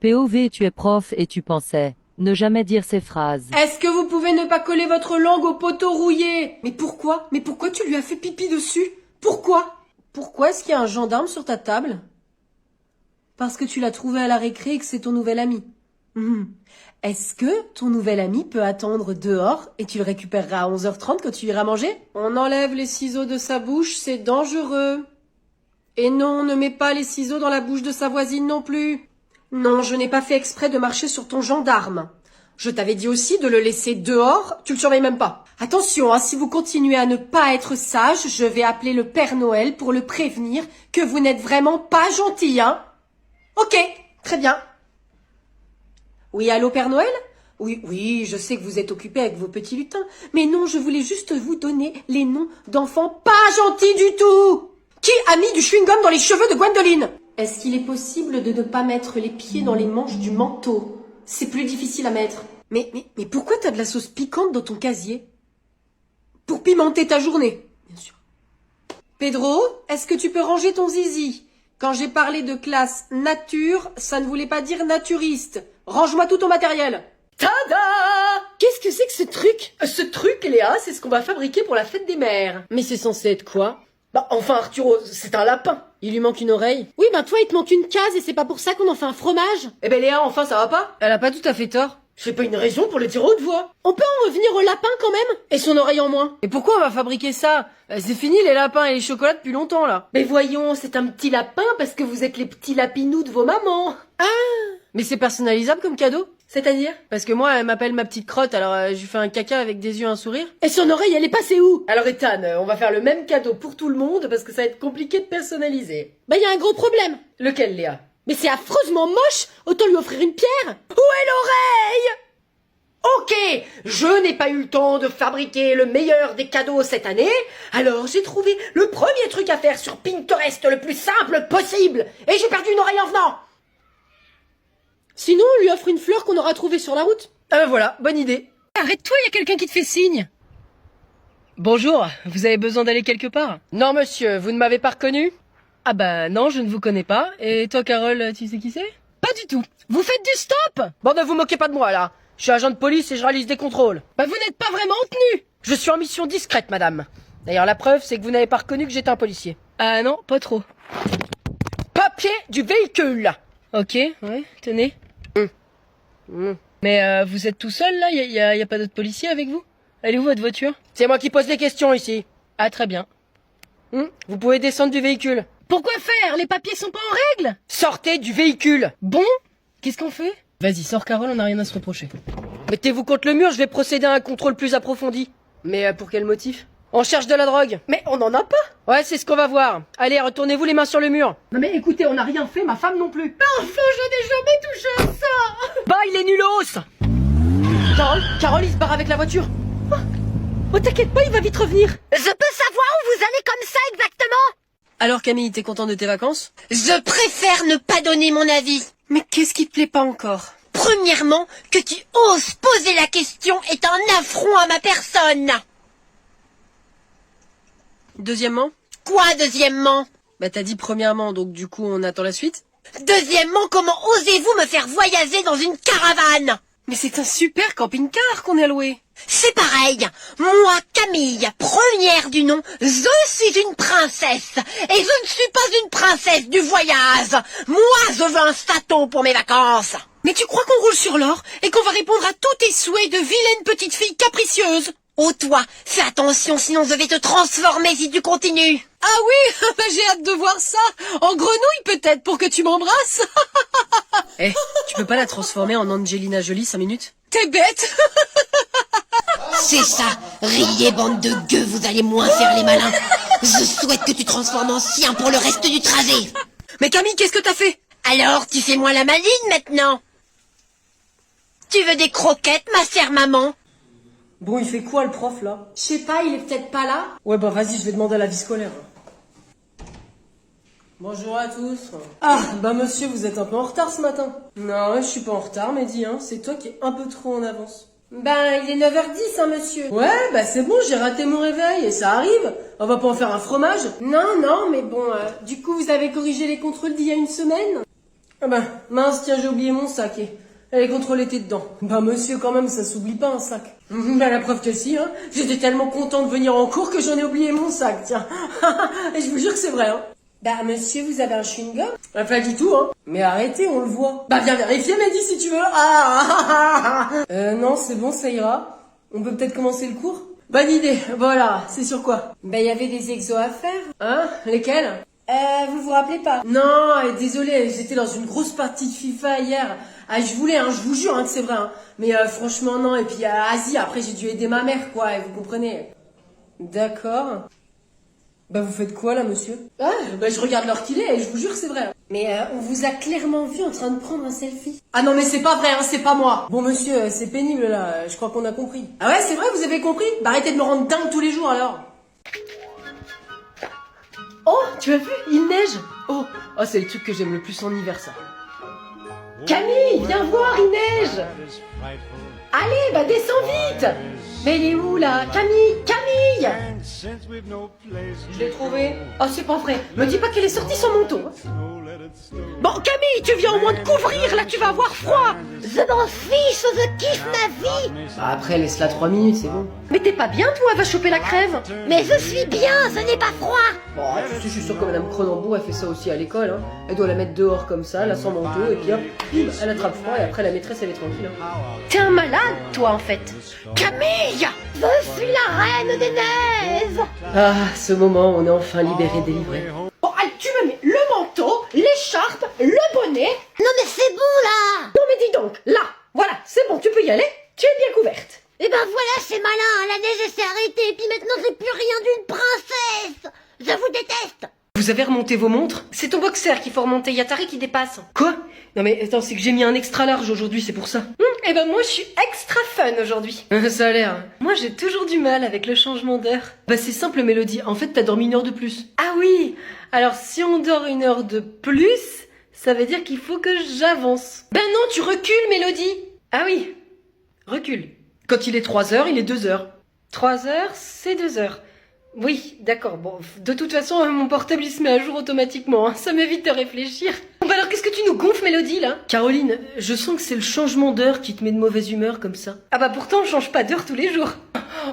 POV, tu es prof et tu pensais ne jamais dire ces phrases. Est-ce que vous pouvez ne pas coller votre langue au poteau rouillé? Mais pourquoi? Mais pourquoi tu lui as fait pipi dessus? Pourquoi? Pourquoi est-ce qu'il y a un gendarme sur ta table? Parce que tu l'as trouvé à la récré et que c'est ton nouvel ami. Est-ce que ton nouvel ami peut attendre dehors et tu le récupéreras à 11h30 quand tu iras manger? On enlève les ciseaux de sa bouche, c'est dangereux. Et non, ne mets pas les ciseaux dans la bouche de sa voisine non plus. Non, je n'ai pas fait exprès de marcher sur ton gendarme. Je t'avais dit aussi de le laisser dehors, tu le surveilles même pas. Attention, si vous continuez à ne pas être sage, je vais appeler le Père Noël pour le prévenir que vous n'êtes vraiment pas gentil, hein? Ok, très bien. Oui, allô Père Noël? Oui, je sais que vous êtes occupé avec vos petits lutins, mais non, je voulais juste vous donner les noms d'enfants pas gentils du tout. Qui a mis du chewing-gum dans les cheveux de Gwendoline? Est-ce qu'il est possible de ne pas mettre les pieds dans les manches du manteau? C'est plus difficile à mettre. Mais pourquoi t'as de la sauce piquante dans ton casier? Pour pimenter ta journée, bien sûr. Pedro, est-ce que tu peux ranger ton zizi? Quand j'ai parlé de classe nature, ça ne voulait pas dire naturiste. Range-moi tout ton matériel. Tada! Qu'est-ce que c'est que ce truc? Ce truc, Léa, c'est ce qu'on va fabriquer pour la fête des mères. Mais c'est censé être quoi? Bah enfin Arturo, c'est un lapin. Il lui manque une oreille. Oui, toi il te manque une case et c'est pas pour ça qu'on en fait un fromage. Eh ben Léa, enfin ça va pas? Elle a pas tout à fait tort. C'est pas une raison pour le dire haute voix. On peut en revenir au lapin quand même? Et son oreille en moins. Et pourquoi on va fabriquer ça? C'est fini les lapins et les chocolats depuis longtemps là. Mais voyons, c'est un petit lapin parce que vous êtes les petits lapinous de vos mamans. Ah! Mais c'est personnalisable comme cadeau? C'est-à-dire? Parce que moi, elle m'appelle ma petite crotte, alors je lui fais un caca avec des yeux et un sourire. Et son oreille, elle est passée où? Alors Ethan, on va faire le même cadeau pour tout le monde parce que ça va être compliqué de personnaliser. Bah y a un gros problème. Lequel, Léa? Mais c'est affreusement moche. Autant lui offrir une pierre. Où est l'oreille? Ok, je n'ai pas eu le temps de fabriquer le meilleur des cadeaux cette année, alors j'ai trouvé le premier truc à faire sur Pinterest le plus simple possible, et j'ai perdu une oreille en venant. Sinon, on lui offre une fleur qu'on aura trouvée sur la route. Ah ben voilà, bonne idée. Arrête-toi, il y a quelqu'un qui te fait signe. Bonjour, vous avez besoin d'aller quelque part? Non monsieur, vous ne m'avez pas reconnu? Ah bah non, je ne vous connais pas. Et toi Carole, tu sais qui c'est? Pas du tout. Vous faites du stop? Bon, ne vous moquez pas de moi là. Je suis agent de police et je réalise des contrôles. Bah vous n'êtes pas vraiment en tenue. Je suis en mission discrète, madame. D'ailleurs, la preuve, c'est que vous n'avez pas reconnu que j'étais un policier. Ah non, pas trop. Papier du véhicule. Ok, ouais, tenez. Mais vous êtes tout seul là? Y a pas d'autres policiers avec vous? Elle est où votre voiture? C'est moi qui pose les questions ici. Ah très bien. Vous pouvez descendre du véhicule. Pourquoi faire? Les papiers sont pas en règle? Sortez du véhicule. Bon, qu'est-ce qu'on fait? Vas-y, sors Carole, on n'a rien à se reprocher. Mettez-vous contre le mur, je vais procéder à un contrôle plus approfondi. Mais pour quel motif? On cherche de la drogue. Mais on n'en a pas. Ouais, c'est ce qu'on va voir. Allez, retournez-vous les mains sur le mur. Non mais écoutez, on n'a rien fait, ma femme non plus. Mais enfin, je n'ai jamais touché à ça. Bah, il est nulos. Carole, il se barre avec la voiture. Oh, t'inquiète pas, il va vite revenir. Je peux savoir où vous allez comme ça exactement? Alors Camille, t'es content de tes vacances? Je préfère ne pas donner mon avis. Mais qu'est-ce qui te plaît pas encore? Premièrement, que tu oses poser la question est un affront à ma personne. Deuxièmement? Quoi deuxièmement? Bah t'as dit premièrement, donc du coup on attend la suite? Deuxièmement, comment osez-vous me faire voyager dans une caravane? Mais c'est un super camping-car qu'on a loué. C'est pareil. Moi, Camille, première du nom, je suis une princesse. Et je ne suis pas une princesse du voyage. Moi, je veux un château pour mes vacances. Mais tu crois qu'on roule sur l'or et qu'on va répondre à tous tes souhaits de vilaine petite fille capricieuse? Oh toi, fais attention, sinon je vais te transformer si tu continues. Ah oui, bah j'ai hâte de voir ça. En grenouille peut-être pour que tu m'embrasses. Eh, tu peux pas la transformer en Angelina Jolie 5 minutes? T'es bête. C'est ça, riez bande de gueux, vous allez moins faire les malins. Je souhaite que tu transformes en chien pour le reste du trajet. Mais Camille, qu'est-ce que t'as fait? Alors, tu fais moins la maline maintenant. Tu veux des croquettes, ma chère maman? Bon, il fait quoi le prof là? Je sais pas, il est peut-être pas là. Ouais bah vas-y, je vais demander à la vie scolaire. Bonjour à tous. Ah, bah monsieur, vous êtes un peu en retard ce matin. Non, je suis pas en retard, Mehdi, c'est toi qui es un peu trop en avance. Ben, il est 9h10, monsieur. Ouais, bah c'est bon, j'ai raté mon réveil, et ça arrive. On va pas en faire un fromage? Non, mais bon, du coup, vous avez corrigé les contrôles d'il y a une semaine? Ah bah, mince, tiens, j'ai oublié mon sac et elle est contre l'été dedans. Bah monsieur, quand même, ça s'oublie pas un sac. Bah la preuve que si, hein. J'étais tellement content de venir en cours que j'en ai oublié mon sac, tiens. Et je vous jure que c'est vrai, hein. Bah monsieur, vous avez un chewing-gum? Bah pas du tout, hein. Mais arrêtez, on le voit. Bah viens vérifier, Mehdi, si tu veux. Non, c'est bon, ça ira. On peut peut-être commencer le cours? Bonne idée, voilà, c'est sur quoi? Bah il y avait des exos à faire. Hein? Lesquels? Vous vous rappelez pas? Non, désolé, j'étais dans une grosse partie de FIFA hier. Ah, je voulais, hein, je vous jure, hein, que c'est vrai, hein. Mais franchement, non. Et puis Asie, après, j'ai dû aider ma mère, quoi, et vous comprenez. D'accord. Bah, vous faites quoi, là, monsieur? Ah, bah, je regarde l'heure qu'il est, et je vous jure que c'est vrai. Hein. Mais on vous a clairement vu en train de prendre un selfie. Ah non, mais c'est pas vrai, hein, c'est pas moi. Bon, monsieur, c'est pénible, là, je crois qu'on a compris. Ah ouais, c'est vrai, vous avez compris? Bah, arrêtez de me rendre dingue tous les jours, alors. Oh, tu as vu? Il neige. Oh, c'est le truc que j'aime le plus en hiver, ça. Camille, viens voir, il neige. Allez, bah descends vite. Mais elle est où, là? Camille. Je l'ai trouvée. Oh, c'est pas vrai. Me dis pas qu'elle est sortie sans manteau. Bon, Camille, tu viens au moins te couvrir, là, tu vas avoir froid. Je m'en fiche, je kiffe ma vie. Bah après, laisse-la 3 minutes, c'est bon. Mais t'es pas bien, toi, va choper la crève. Mais je suis bien, ce n'est pas froid. Bon, je suis sûr que Madame Cronenbourg, elle fait ça aussi à l'école, hein. Elle doit la mettre dehors comme ça, là, sans manteau, et puis hop, bim, elle attrape froid, et après la maîtresse, elle est tranquille. Hein. T'es un malade, toi, en fait. Camille, je suis la reine des neiges. Ah, ce moment, on est enfin libéré, délivré. Bon, allez, tu me mets le manteau, l'écharpe, le bonnet. Non, mais c'est bon, là. Non, mais dis donc, là, voilà, c'est bon, tu peux y aller, tu es bien couverte. Eh ben voilà, c'est malin, la neige s'est arrêtée, puis maintenant c'est plus rien d'une princesse. Je vous déteste. Vous avez remonté vos montres? C'est ton boxer qu'il faut remonter, y a Tari qui dépasse. Quoi? Non mais attends, c'est que j'ai mis un extra large aujourd'hui, c'est pour ça. Eh ben moi je suis extra fun aujourd'hui. Ça a l'air. Moi j'ai toujours du mal avec le changement d'heure. Bah c'est simple Mélodie, en fait t'as dormi 1 heure de plus. Ah oui. Alors si on dort 1 heure de plus, ça veut dire qu'il faut que j'avance. Ben non, tu recules Mélodie. Ah oui, recule. Quand il est 3 heures, il est 2 heures. 3 heures, c'est 2 heures. Oui, d'accord. Bon, de toute façon, mon portable il se met à jour automatiquement. Hein. Ça m'évite de réfléchir. Bah alors, qu'est-ce que tu nous gonfles, Mélodie, là? Caroline, je sens que c'est le changement d'heure qui te met de mauvaise humeur comme ça. Ah bah pourtant, on change pas d'heure tous les jours.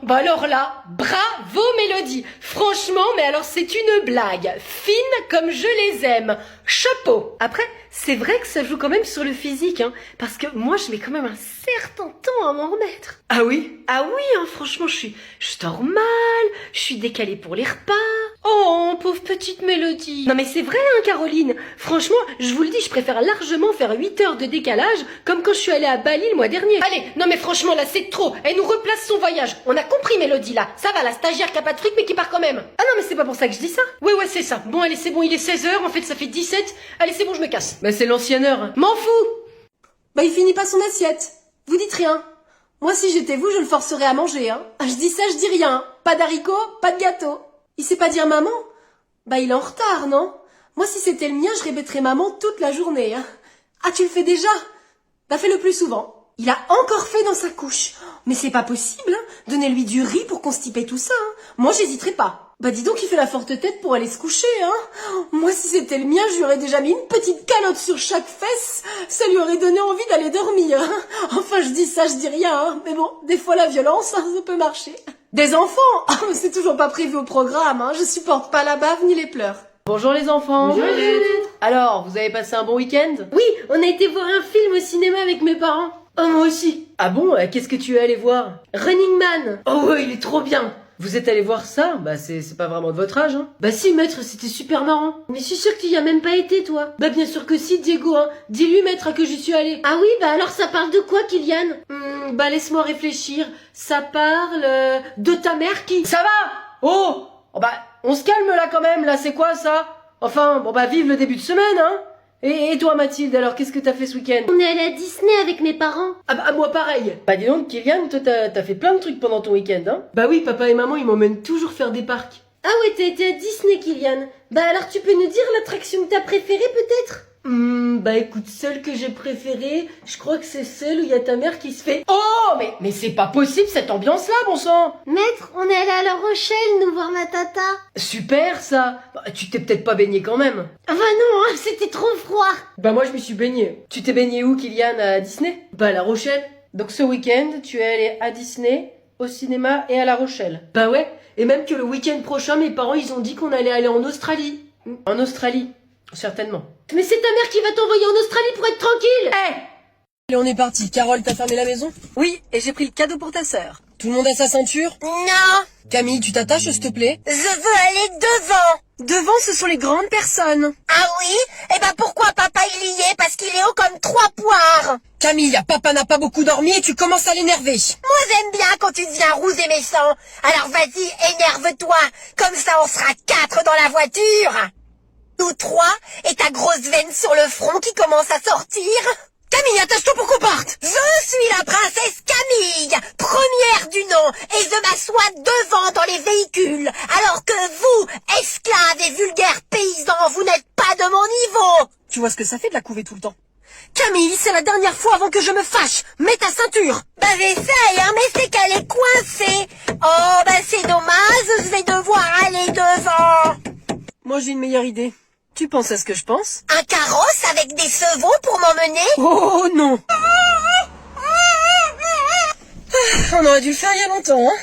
Bah alors là, bravo Mélodie. Franchement, mais alors c'est une blague. Fine comme je les aime. Chapeau. Après, c'est vrai que ça joue quand même sur le physique, hein. Parce que moi, je mets quand même un certain temps à m'en remettre. Ah oui? Ah oui, hein, franchement, je dors mal, je suis décalée pour les repas. Oh, pauvre petite Mélodie. Non mais c'est vrai, hein, Caroline. Franchement, je vous le dis, je préfère largement faire 8 heures de décalage, comme quand je suis allée à Bali le mois dernier. Allez, non mais franchement, là, c'est trop. Elle nous replace son voyage. On a compris, Mélodie, là. Ça va, la stagiaire qui a pas de fric, mais qui part quand même. Ah non, mais c'est pas pour ça que je dis ça. Ouais, c'est ça. Bon, allez, c'est bon, il est 16h, en fait, ça fait 17. Allez, c'est bon, je me casse. Bah, c'est l'ancienne heure. Hein. M'en fous. Bah, il finit pas son assiette. Vous dites rien. Moi, si j'étais vous, je le forcerais à manger, hein. Je dis ça, je dis rien. Pas d'haricots, pas de gâteau. Il sait pas dire maman? Bah, il est en retard, non? Moi, si c'était le mien, je répéterais maman toute la journée, hein. Ah, tu le fais déjà? Bah, fais-le plus souvent. Il a encore fait dans sa couche. Mais c'est pas possible, hein. Donnez-lui du riz pour constiper tout ça, hein. Moi, j'hésiterais pas. Bah, dis donc, il fait la forte tête pour aller se coucher, hein. Moi, si c'était le mien, je lui aurais déjà mis une petite calotte sur chaque fesse. Ça lui aurait donné envie d'aller dormir, hein. Enfin, je dis ça, je dis rien, hein. Mais bon, des fois, la violence, hein, ça peut marcher. Des enfants? Ah, mais c'est toujours pas prévu au programme, hein. Je supporte pas la bave ni les pleurs. Bonjour les enfants. Bonjour. Alors, vous avez passé un bon week-end? Oui, on a été voir un film au cinéma avec mes parents. Oh, moi aussi. Ah bon? Qu'est-ce que tu es allé voir? Running Man. Oh ouais, il est trop bien. Vous êtes allé voir ça? Bah c'est pas vraiment de votre âge, hein. Bah si, maître, c'était super marrant. Mais je suis sûre que tu y as même pas été, toi. Bah bien sûr que si, Diego, hein. Dis-lui, maître, que j'y suis allée. Ah oui, bah alors ça parle de quoi, Kylian? Bah laisse-moi réfléchir. Ça parle de ta mère qui... Ça va? Oh bah, on se calme là quand même, là, c'est quoi ça? Enfin, bon bah vive le début de semaine, hein. Et toi Mathilde, alors qu'est-ce que t'as fait ce week-end? On est allé à Disney avec mes parents. Ah bah moi pareil. Bah dis donc Kylian, toi t'as fait plein de trucs pendant ton week-end, hein? Bah oui, papa et maman ils m'emmènent toujours faire des parcs. Ah ouais, t'as été à Disney, Kylian. Bah alors tu peux nous dire l'attraction que t'as préférée peut-être? Bah écoute, celle que j'ai préférée, je crois que c'est celle où il y a ta mère qui se fait... Oh, mais c'est pas possible cette ambiance-là, bon sang. Maître, on est allé à La Rochelle nous voir ma tata. Super ça. Bah, tu t'es peut-être pas baigné quand même. Ah bah non, hein, c'était trop froid. Bah moi je m'y suis baigné. Tu t'es baigné où, Kylian? À Disney? Bah à La Rochelle. Donc ce week-end, tu es allé à Disney, au cinéma et à La Rochelle. Bah ouais, et même que le week-end prochain, mes parents ils ont dit qu'on allait aller en Australie. En Australie, certainement. Mais c'est ta mère qui va t'envoyer en Australie pour être tranquille. Allez, on est parti. Carole, t'as fermé la maison? Oui, et j'ai pris le cadeau pour ta sœur. Tout le monde a sa ceinture? Non, Camille, tu t'attaches s'il te plaît? je veux aller devant. Devant, ce sont les grandes personnes. Ah oui? Eh ben pourquoi papa il y est? Parce qu'il est haut comme 3 poires. Camille, papa n'a pas beaucoup dormi et tu commences à l'énerver. Moi j'aime bien quand tu deviens rouge et méchant. Alors vas-y, énerve-toi. Comme ça on sera 4 dans la voiture. Nous 3 et ta grosse veine sur le front qui commence à sortir. Camille, attache-toi pour qu'on parte. Je suis la princesse Camille, première du nom, et je m'assois devant dans les véhicules, alors que vous, esclaves et vulgaires paysans, vous n'êtes pas de mon niveau. Tu vois ce que ça fait de la couver tout le temps. Camille, c'est la dernière fois avant que je me fâche. Mets ta ceinture. Bah j'essaye, hein, mais c'est qu'elle est coincée. Oh, bah c'est dommage, je vais devoir aller devant. Moi, j'ai une meilleure idée. Tu penses à ce que je pense? Un carrosse avec des chevaux pour m'emmener? Oh non. On aurait dû le faire il y a longtemps, hein.